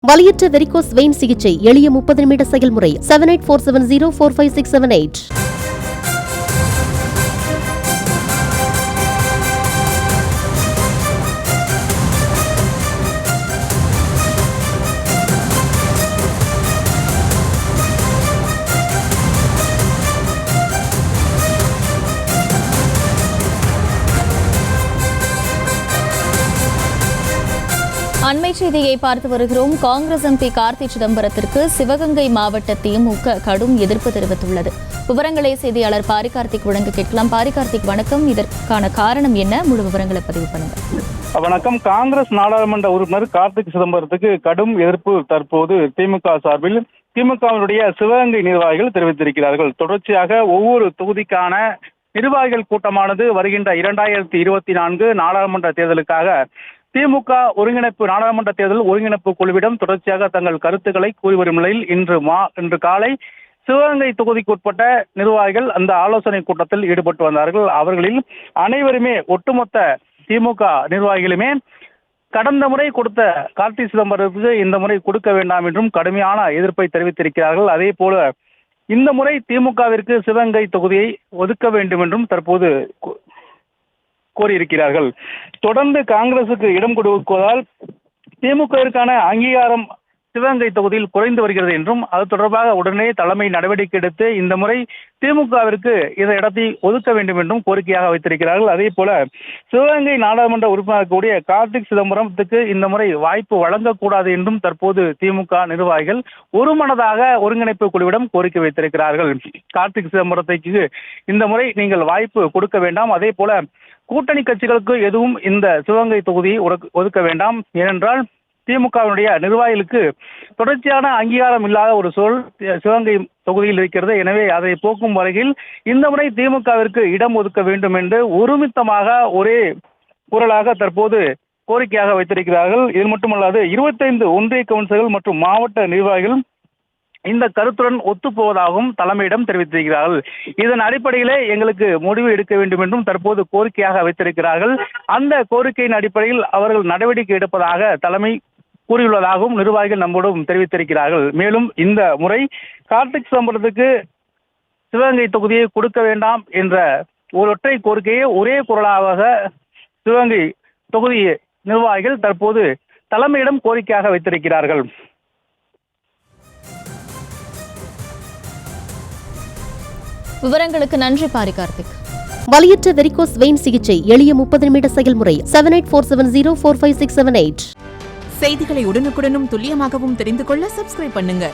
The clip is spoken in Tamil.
வலியற்ற வெரிகோஸ் வெயின் சிகிச்சை எளிய 30 நிமிட செயல்முறை 7847045678. அண்மை செய்தியை பார்த்து வருகிறோம். காங்கிரஸ் எம்பி கார்த்தி சிதம்பரத்திற்கு சிவகங்கை மாவட்ட திமுக கடும் எதிர்ப்பு தெரிவித்துள்ளது. விவரங்களை செய்தியாளர் பாரிகார்த்திக் வழங்க கேட்கலாம். பாரிகார்த்திக், வணக்கம். இதற்கான காரணம் என்ன? முழு விவரங்களை பதிவு பண்ணுங்க. வணக்கம். காங்கிரஸ் நாடாளுமன்ற உறுப்பினர் கார்த்திக் சிதம்பரத்துக்கு கடும் எதிர்ப்பு தற்போது திமுக சார்பில் திமுகவினுடைய சிவகங்கை நிர்வாகிகள் தெரிவித்திருக்கிறார்கள். தொடர்ச்சியாக ஒவ்வொரு தொகுதிக்கான நிர்வாகிகள் கூட்டமானது வருகின்ற 2024 நாடாளுமன்ற தேர்தலுக்காக திமுக ஒருங்கிணைப்பு நாடாளுமன்ற தேர்தல் ஒருங்கிணைப்பு குழுவிடம் தொடர்ச்சியாக தங்கள் கருத்துக்களை கூறி வரும் நிலையில் இன்று காலை சிவகங்கை தொகுதிக்குட்பட்ட நிர்வாகிகள் அந்த ஆலோசனை கூட்டத்தில் ஈடுபட்டு வந்தார்கள். அவர்களில் அனைவருமே ஒட்டுமொத்த திமுக நிர்வாகிகளுமே கடந்த முறை கொடுத்த கார்த்தி சிதம்பரத்துக்கு இந்த முறை கொடுக்க வேண்டாம் என்றும் கடுமையான எதிர்ப்பை தெரிவித்திருக்கிறார்கள். அதே போல இந்த முறை திமுகவிற்கு சிவகங்கை தொகுதியை ஒதுக்க வேண்டும் என்றும் தற்போது கோரியிருக்கிறார்கள். தொடர்ந்து காங்கிரசுக்கு இடம் கொடுப்பதால் திமுகவிற்கான அங்கீகாரம் சிவகங்கை தொகுதியில் குறைந்து வருகிறது என்றும் அது தொடர்பாக உடனே தலைமை நடவடிக்கை எடுத்து இந்த முறை திமுகவிற்கு இந்த இடத்தை ஒதுக்க வேண்டும் என்றும் கோரிக்கையாக வைத்திருக்கிறார்கள். அதே போல சிவகங்கை நாடாளுமன்ற உறுப்பினர் கூடிய கார்த்திக் சிதம்பரத்துக்கு இந்த முறை வாய்ப்பு வழங்கக்கூடாது என்றும் தற்போது திமுக நிர்வாகிகள் ஒருமனதாக ஒருங்கிணைப்பு குழுவிடம் கோரிக்கை வைத்திருக்கிறார்கள். கார்த்திக் சிதம்பரத்துக்கு இந்த முறை நீங்கள் வாய்ப்பு கொடுக்க வேண்டாம். அதே போல கூட்டணி கட்சிகளுக்கு எதுவும் இந்த சிவகங்கை தொகுதியை ஒதுக்க வேண்டாம். ஏனென்றால் திமுகவினுடைய நிர்வாகிகளுக்கு தொடர்ச்சியான அங்கீகாரம் இல்லாத ஒரு சூழல் சிவகங்கை தொகுதியில் இருக்கிறது. எனவே அதை போக்கும் வகையில் இந்த முறை திமுகவிற்கு இடம் ஒதுக்க வேண்டும் என்று ஒருமித்தமாக ஒரே குரலாக தற்போது கோரிக்கையாக வைத்திருக்கிறார்கள். இது மட்டுமல்லாது 25 ஒன்றிய கவுன்சிலர்கள் மற்றும் மாவட்ட நிர்வாகிகள் இந்த கருத்துடன் ஒத்துப்போவதாகவும் தலைமையிடம் தெரிவித்திருக்கிறார்கள். இதன் அடிப்படையிலே எங்களுக்கு முடிவு எடுக்க வேண்டும் என்றும் தற்போது கோரிக்கையாக வைத்திருக்கிறார்கள். அந்த கோரிக்கையின் அடிப்படையில் அவர்கள் நடவடிக்கை எடுப்பதாக தலைமை கூறியுள்ளதாகவும் நிர்வாகிகள் நம்மோடும் தெரிவித்திருக்கிறார்கள். மேலும் இந்த முறை கார்த்திக் சிதம்பரத்துக்கு சிவகங்கை தொகுதியை கொடுக்க வேண்டாம் என்ற ஒரு ஒற்றை கோரிக்கையை ஒரே குரலாக சிவகங்கை தொகுதி நிர்வாகிகள் தற்போது தலைமையிடம் கோரிக்கையாக வைத்திருக்கிறார்கள். விவரங்களுக்கு நன்றி பாரிகார்த்திக். வலியற்ற வெரிகோஸ் வெயின் சிகிச்சை எளிய 30 நிமிட செயல்முறை 7847045678. செய்திகளை உடனுக்குடனும் துல்லியமாகவும் தெரிந்து கொள்ள சப்ஸ்கிரைப் பண்ணுங்க.